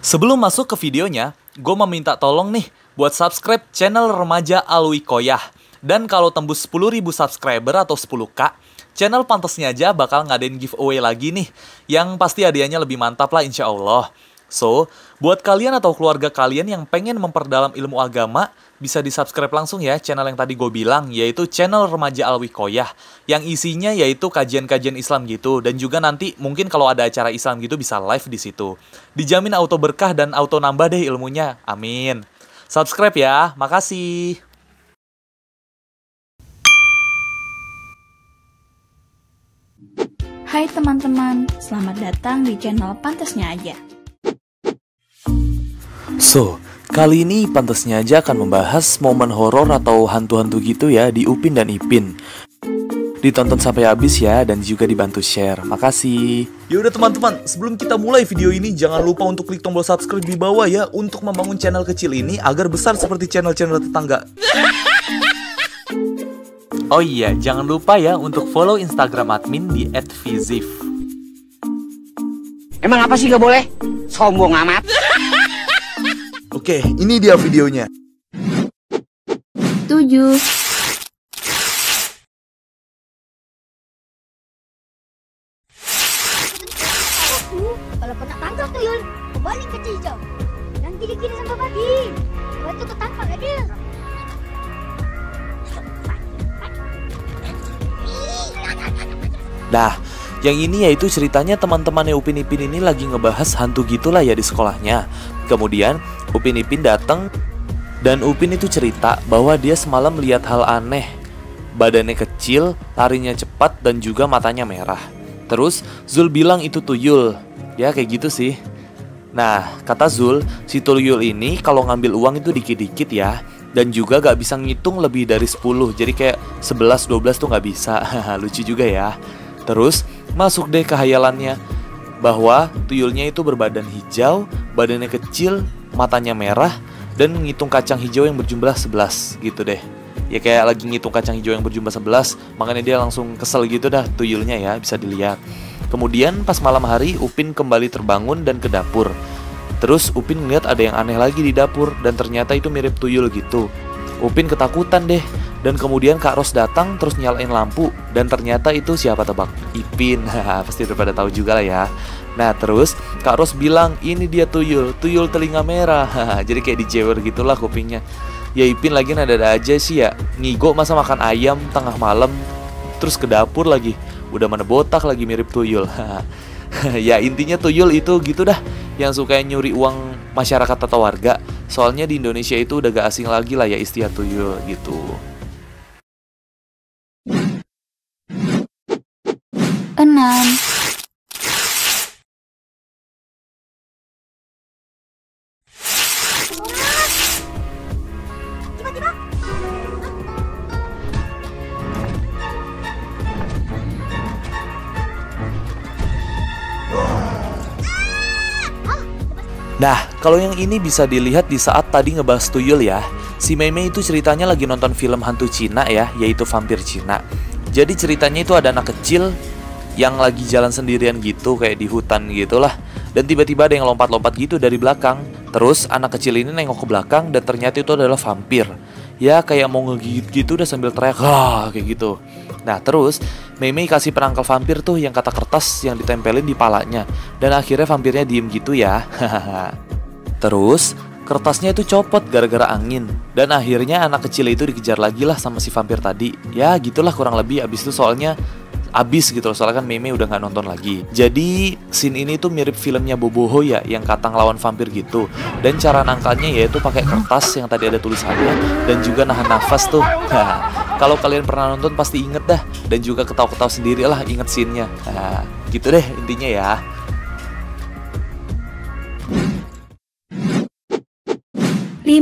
Sebelum masuk ke videonya, gue meminta tolong nih buat subscribe channel Remaja Alwi Koyah. Dan kalau tembus 10.000 subscriber atau 10K, channel Pantesnya Aja bakal ngadain giveaway lagi nih. Yang pasti hadiahnya lebih mantap lah insya Allah. So, buat kalian atau keluarga kalian yang pengen memperdalam ilmu agama, bisa di-subscribe langsung ya channel yang tadi gue bilang, yaitu channel Remaja Alwi Koyah. Yang isinya yaitu kajian-kajian Islam gitu, dan juga nanti mungkin kalau ada acara Islam gitu bisa live di situ. Dijamin auto berkah dan auto nambah deh ilmunya, amin. Subscribe ya, makasih. Hai teman-teman, selamat datang di channel Pantesnya Aja. So, kali ini Pantesnya Aja akan membahas momen horor atau hantu-hantu gitu ya di Upin dan Ipin. Ditonton sampai habis ya, dan juga dibantu share. Makasih. Yaudah teman-teman, sebelum kita mulai video ini, jangan lupa untuk klik tombol subscribe di bawah ya, untuk membangun channel kecil ini agar besar seperti channel-channel tetangga. Oh iya, jangan lupa ya untuk follow Instagram admin di @vizif. Emang apa sih gak boleh? Sombong amat. Oke, ini dia videonya. 7. Kalau kau tak tangkap tuyul, kau balik ke hijau. Dan gini-gini sampai pagi. Lepas itu kau tangkap dia. Nah, yang ini yaitu ceritanya teman-temannya Upin Ipin ini lagi ngebahas hantu gitulah ya di sekolahnya. Kemudian Upin Ipin datang dan Upin itu cerita bahwa dia semalam lihat hal aneh. Badannya kecil, larinya cepat dan juga matanya merah. Terus Zul bilang itu tuyul. Ya kayak gitu sih. Nah, kata Zul, si tuyul ini kalau ngambil uang itu dikit-dikit ya. Dan juga gak bisa ngitung lebih dari 10. Jadi kayak 11-12 tuh gak bisa. Lucu juga ya. Terus masuk deh ke hayalannya bahwa tuyulnya itu berbadan hijau, badannya kecil, matanya merah, dan ngitung kacang hijau yang berjumlah 11 gitu deh. Ya kayak lagi ngitung kacang hijau yang berjumlah 11, makanya dia langsung kesel gitu dah tuyulnya ya, bisa dilihat. Kemudian pas malam hari Upin kembali terbangun dan ke dapur. Terus Upin ngeliat ada yang aneh lagi di dapur, dan ternyata itu mirip tuyul gitu. Upin ketakutan deh. Dan kemudian Kak Ros datang terus nyalain lampu. Dan ternyata itu siapa tebak? Ipin. Pasti udah pada tahu juga lah ya. Nah terus Kak Ros bilang ini dia tuyul, tuyul telinga merah. Jadi kayak dijewer gitulah kupingnya. Ya Ipin lagi nada-nada aja sih ya. Ngigo masa makan ayam tengah malam, terus ke dapur lagi. Udah mana botak lagi mirip tuyul. Ya intinya tuyul itu gitu dah, yang suka nyuri uang masyarakat atau warga. Soalnya di Indonesia itu udah gak asing lagi lah ya istilah tuyul gitu. 6. Tiba-tiba. Nah, kalau yang ini bisa dilihat di saat tadi ngebahas tuyul ya. Si Meme itu ceritanya lagi nonton film hantu Cina ya, yaitu vampir Cina. Jadi ceritanya itu ada anak kecil yang lagi jalan sendirian gitu, kayak di hutan gitulah. Dan tiba-tiba ada yang lompat-lompat gitu dari belakang. Terus anak kecil ini nengok ke belakang dan ternyata itu adalah vampir. Ya kayak mau ngegigit gitu udah sambil teriak, kayak gitu. Nah terus Meme kasih perangkal vampir tuh yang kata kertas yang ditempelin di palanya. Dan akhirnya vampirnya diem gitu ya. Terus kertasnya itu copot gara-gara angin. Dan akhirnya anak kecil itu dikejar lagi lah sama si vampir tadi. Ya gitulah kurang lebih. Abis itu soalnya abis gitu loh, soalnya kan Meme udah gak nonton lagi. Jadi scene ini tuh mirip filmnya Boboho ya, yang Katang lawan vampir gitu. Dan cara nangkalnya yaitu pakai kertas yang tadi ada tulisannya, dan juga nahan nafas tuh. Nah, kalau kalian pernah nonton pasti inget dah. Dan juga ketawa-ketawa sendiri lah inget scene-nya. Nah, gitu deh intinya ya. 5.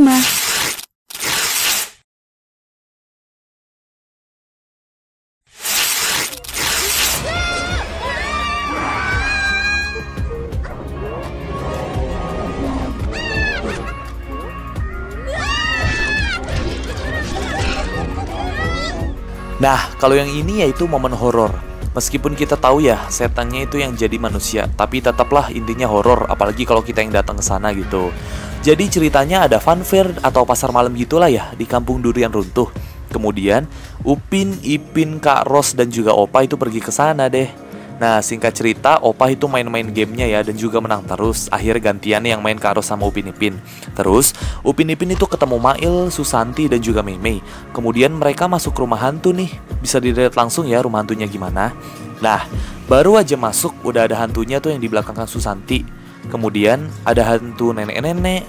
Nah, kalau yang ini yaitu momen horor. Meskipun kita tahu ya setannya itu yang jadi manusia, tapi tetaplah intinya horor, apalagi kalau kita yang datang ke sana gitu. Jadi ceritanya ada funfair atau pasar malam gitulah ya di Kampung Durian Runtuh. Kemudian Upin, Ipin, Kak Ros dan juga Opa itu pergi ke sana deh. Nah, singkat cerita, Opa itu main-main gamenya ya dan juga menang terus. Akhirnya gantian yang main Kak Ros sama Upin Ipin. Terus, Upin Ipin itu ketemu Mail, Susanti, dan juga Mei. Kemudian mereka masuk rumah hantu nih. Bisa dilihat langsung ya rumah hantunya gimana. Nah, baru aja masuk udah ada hantunya tuh yang di belakang Susanti. Kemudian ada hantu nenek-nenek,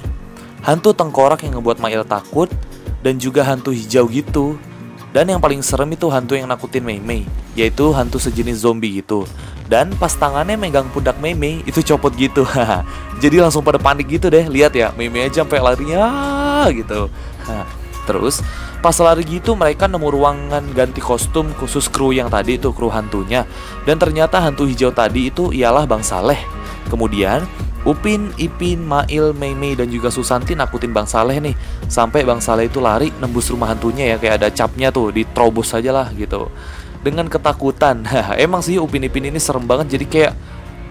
hantu tengkorak yang ngebuat Mail takut, dan juga hantu hijau gitu. Dan yang paling serem itu hantu yang nakutin Mei, yaitu hantu sejenis zombie gitu. Dan pas tangannya megang pundak Mei, itu copot gitu. Jadi langsung pada panik gitu deh. Lihat ya, Mei aja sampai larinya gitu. Terus pas lari gitu mereka nemu ruangan ganti kostum khusus kru yang tadi itu, kru hantunya. Dan ternyata hantu hijau tadi itu ialah Bang Saleh. Kemudian Upin, Ipin, Mail, Mei, dan juga Susanti nakutin Bang Saleh nih. Sampai Bang Saleh itu lari nembus rumah hantunya ya, kayak ada capnya tuh, diterobos aja lah gitu. Dengan ketakutan. Emang sih Upin Ipin ini serem banget, jadi kayak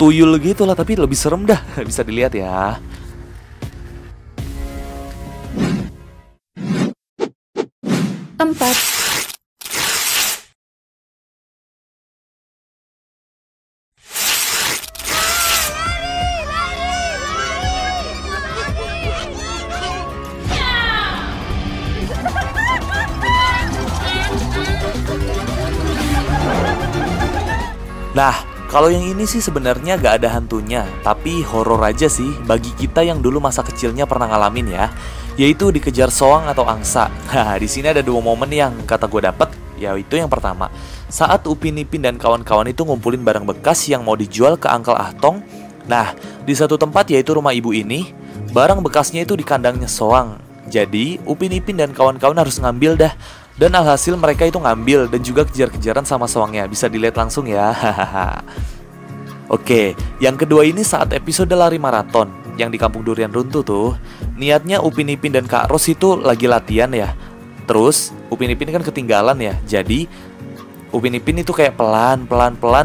tuyul gitu lah, tapi lebih serem dah. Bisa dilihat ya. Empat. Nah, kalau yang ini sih sebenarnya gak ada hantunya, tapi horor aja sih bagi kita yang dulu masa kecilnya pernah ngalamin ya, yaitu dikejar soang atau angsa. Nah, di sini ada dua momen yang kata gue dapet, yaitu yang pertama, saat Upin Ipin dan kawan-kawan itu ngumpulin barang bekas yang mau dijual ke Uncle Ahtong. Nah, di satu tempat yaitu rumah ibu ini, barang bekasnya itu di kandangnya soang. Jadi, Upin Ipin dan kawan-kawan harus ngambil dah. Dan alhasil mereka itu ngambil dan juga kejar-kejaran sama soangnya. Bisa dilihat langsung ya. Oke, yang kedua ini saat episode lari maraton yang di Kampung Durian Runtuh tuh. Niatnya Upin Ipin dan Kak Ros itu lagi latihan ya. Terus Upin Ipin kan ketinggalan ya. Jadi Upin Ipin itu kayak pelan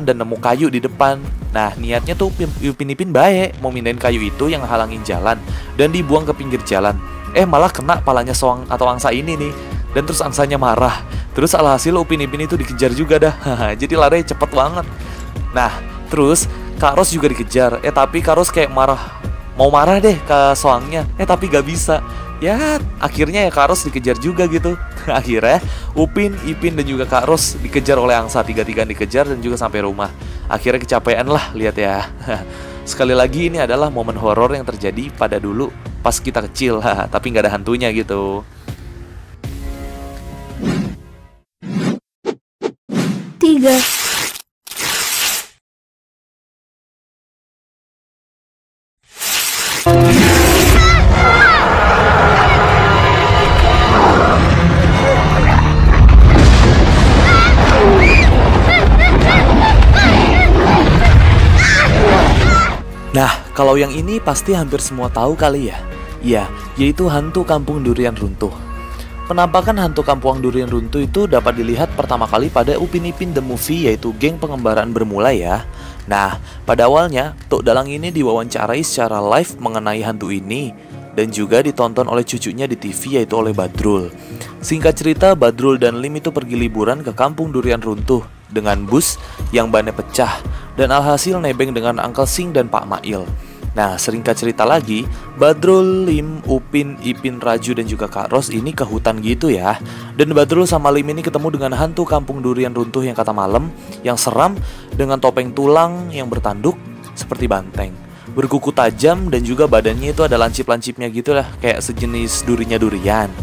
dan nemu kayu di depan. Nah, niatnya tuh Upin Ipin baik mau mindahin kayu itu yang halangin jalan dan dibuang ke pinggir jalan. Malah kena palanya soang atau angsa ini nih. Dan terus angsanya marah. Terus alhasil Upin Ipin itu dikejar juga dah. Jadi lari cepet banget. Nah, terus Kak Ros juga dikejar. Tapi Kak Ros kayak mau marah deh ke soangnya. Tapi gak bisa. Ya, akhirnya ya Kak Ros dikejar juga gitu. Akhirnya Upin, Ipin, dan juga Kak Ros dikejar oleh angsa. Tiga-tiga dikejar dan juga sampai rumah. Akhirnya kecapean lah, lihat ya. Sekali lagi ini adalah momen horor yang terjadi pada dulu pas kita kecil. Tapi gak ada hantunya gitu. 3. Nah, kalau yang ini pasti hampir semua tahu kali ya. Iya, yaitu hantu Kampung Durian Runtuh. Penampakan hantu Kampung Durian Runtuh itu dapat dilihat pertama kali pada Upin Ipin The Movie, yaitu geng pengembaraan bermula ya. Nah, pada awalnya Tok Dalang ini diwawancarai secara live mengenai hantu ini dan juga ditonton oleh cucunya di TV, yaitu oleh Badrul. Singkat cerita, Badrul dan Lim itu pergi liburan ke Kampung Durian Runtuh dengan bus yang bannya pecah dan alhasil nebeng dengan Uncle Sing dan Pak Mail. Nah, singkat cerita lagi, Badrul, Lim, Upin, Ipin, Raju, dan juga Kak Ros ini ke hutan gitu ya. Dan Badrul sama Lim ini ketemu dengan hantu Kampung Durian Runtuh yang kata malam, yang seram, dengan topeng tulang yang bertanduk seperti banteng, berkuku tajam, dan juga badannya itu ada lancip-lancipnya gitu lah, kayak sejenis durinya durian.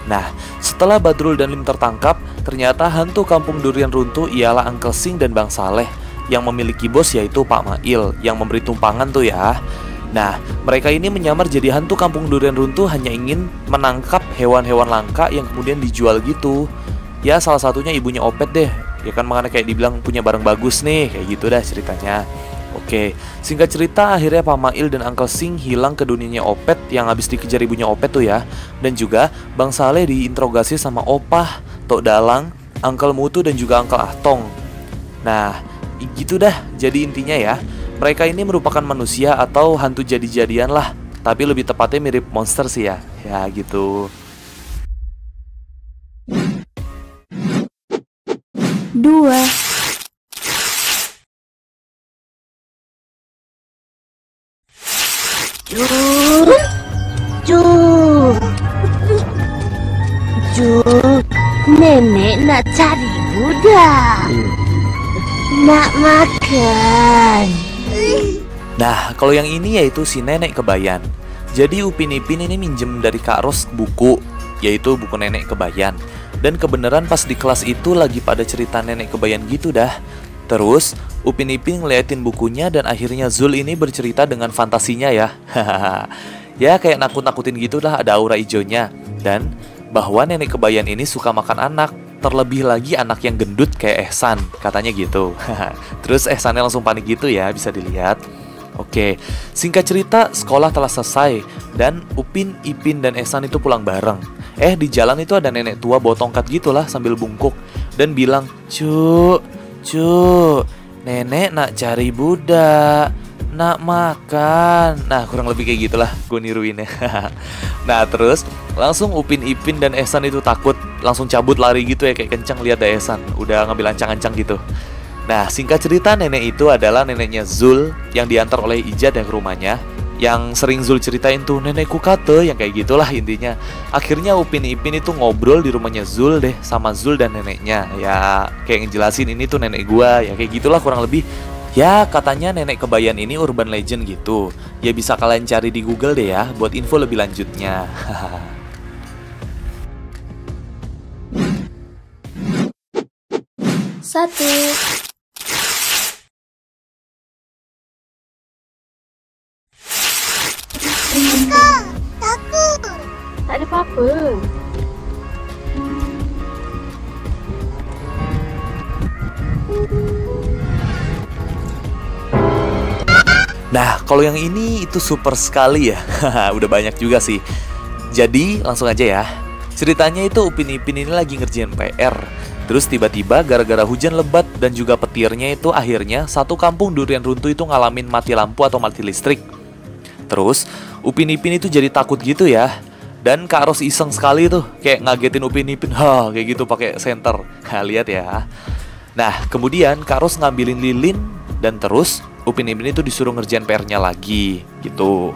Nah, setelah Badrul dan Lim tertangkap, ternyata hantu Kampung Durian Runtuh ialah Uncle Sing dan Bang Saleh yang memiliki bos, yaitu Pak Mail yang memberi tumpangan tuh ya. Nah, mereka ini menyamar jadi hantu Kampung Durian Runtuh hanya ingin menangkap hewan-hewan langka yang kemudian dijual gitu. Ya, salah satunya ibunya Opet deh. Ya kan, makanya kayak dibilang punya barang bagus nih, kayak gitu dah ceritanya. Oke, singkat cerita akhirnya Pak Mail dan Uncle Sing hilang ke dunianya Opet yang habis dikejar ibunya Opet tuh ya. Dan juga Bang Saleh diinterogasi sama Opah, Tok Dalang, Uncle Mutu, dan juga Uncle Ahtong. Nah, gitu dah. Jadi intinya ya, mereka ini merupakan manusia atau hantu jadi-jadian lah. Tapi lebih tepatnya mirip monster sih ya. Ya gitu. 2. Nenek nak cari budak. Nak makan. Nah, kalau yang ini yaitu si nenek kebayan. Jadi Upin Ipin ini minjem dari Kak Ros buku, yaitu buku nenek kebayan. Dan kebenaran pas di kelas itu lagi pada cerita nenek kebayan gitu dah. Terus Upin Ipin ngeliatin bukunya dan akhirnya Zul ini bercerita dengan fantasinya ya. Ya kayak nakut-nakutin gitu lah, ada aura ijonya. Dan bahwa nenek kebayan ini suka makan anak. Terlebih lagi anak yang gendut kayak Ehsan, katanya gitu. Terus Ehsannya langsung panik gitu ya, bisa dilihat. Oke, singkat cerita sekolah telah selesai dan Upin, Ipin, dan Ehsan itu pulang bareng. Di jalan itu ada nenek tua bawa tongkat gitulah sambil bungkuk dan bilang, Cuk, nenek nak cari budak, nak makan. Nah kurang lebih kayak gitulah, gue niruinnya. Nah terus langsung Upin, Ipin, dan Ehsan itu takut, langsung cabut lari gitu ya, kayak kencang lihat ada Ehsan udah ngambil ancang-ancang gitu. Nah singkat cerita nenek itu adalah neneknya Zul yang diantar oleh Ijat ya ke rumahnya. Yang sering Zul ceritain tuh, nenekku kate, yang kayak gitulah intinya. Akhirnya Upin Ipin itu ngobrol di rumahnya Zul deh sama Zul dan neneknya. Ya kayak ngejelasin ini tuh nenek gua, ya kayak gitulah kurang lebih. Ya katanya nenek kebayan ini urban legend gitu. Ya bisa kalian cari di Google deh ya buat info lebih lanjutnya. 1. Takut. Tak ada apa-apa. Nah, kalau yang ini itu super sekali ya. Udah banyak juga sih. Jadi, langsung aja ya. Ceritanya itu Upin Ipin ini lagi ngerjain PR. Terus tiba-tiba gara-gara hujan lebat dan juga petirnya itu akhirnya satu kampung durian runtuh itu ngalamin mati lampu atau mati listrik. Terus, Upin Ipin itu jadi takut gitu ya. Dan Kak Ros iseng sekali tuh, kayak ngagetin Upin Ipin, kayak gitu pakai senter. Nah, lihat ya. Nah, kemudian Kak Ros ngambilin lilin dan terus Upin Ipin itu disuruh ngerjain PR-nya lagi gitu.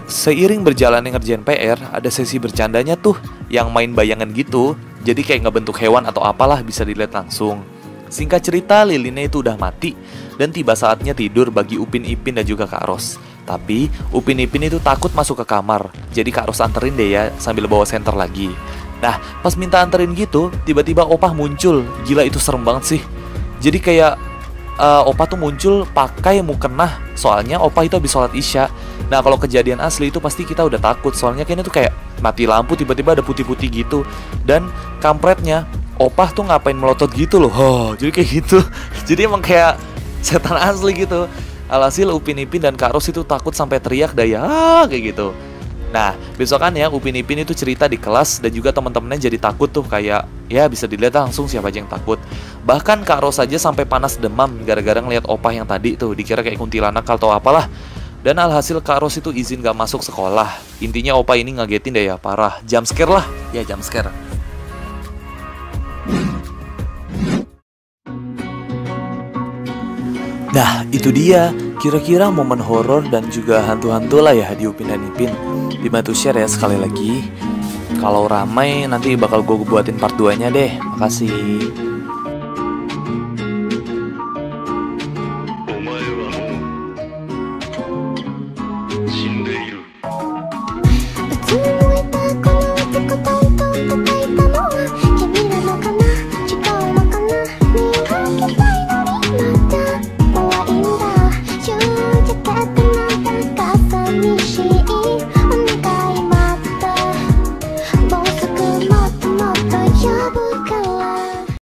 Seiring berjalannya ngerjain PR, ada sesi bercandanya tuh yang main bayangan gitu. Jadi kayak ngebentuk hewan atau apalah, bisa dilihat langsung. Singkat cerita, lilinnya itu udah mati dan tiba saatnya tidur bagi Upin Ipin dan juga Kak Ros. Tapi Upin Ipin itu takut masuk ke kamar. Jadi Kak Ros anterin deh ya sambil bawa senter lagi. Nah, pas minta anterin gitu, tiba-tiba Opah muncul. Gila itu serem banget sih. Jadi kayak Opah tuh muncul pakai mukena. Soalnya Opah itu habis sholat isya. Nah kalau kejadian asli itu pasti kita udah takut. Soalnya kayaknya tuh kayak mati lampu tiba-tiba ada putih-putih gitu. Dan kampretnya Opah tuh ngapain melotot gitu loh. Jadi kayak gitu. Jadi emang kayak setan asli gitu. Alhasil Upin Ipin dan Kak Ros itu takut sampai teriak dah ya, kayak gitu. Nah, besokannya Upin Ipin itu cerita di kelas dan juga teman-temannya jadi takut tuh, kayak ya bisa dilihat langsung siapa aja yang takut. Bahkan Kak Ros aja sampai panas demam gara-gara ngeliat Opah yang tadi tuh, dikira kayak kuntilanak atau apalah. Dan alhasil Kak Ros itu izin gak masuk sekolah. Intinya Opah ini ngagetin deh ya, parah. Jump scare lah, ya jump scare. Nah, itu dia. Kira-kira momen horor dan juga hantu-hantu lah ya di Upin dan Ipin. Dibantu share ya sekali lagi. Kalau ramai nanti bakal gue buatin part 2-nya deh. Makasih.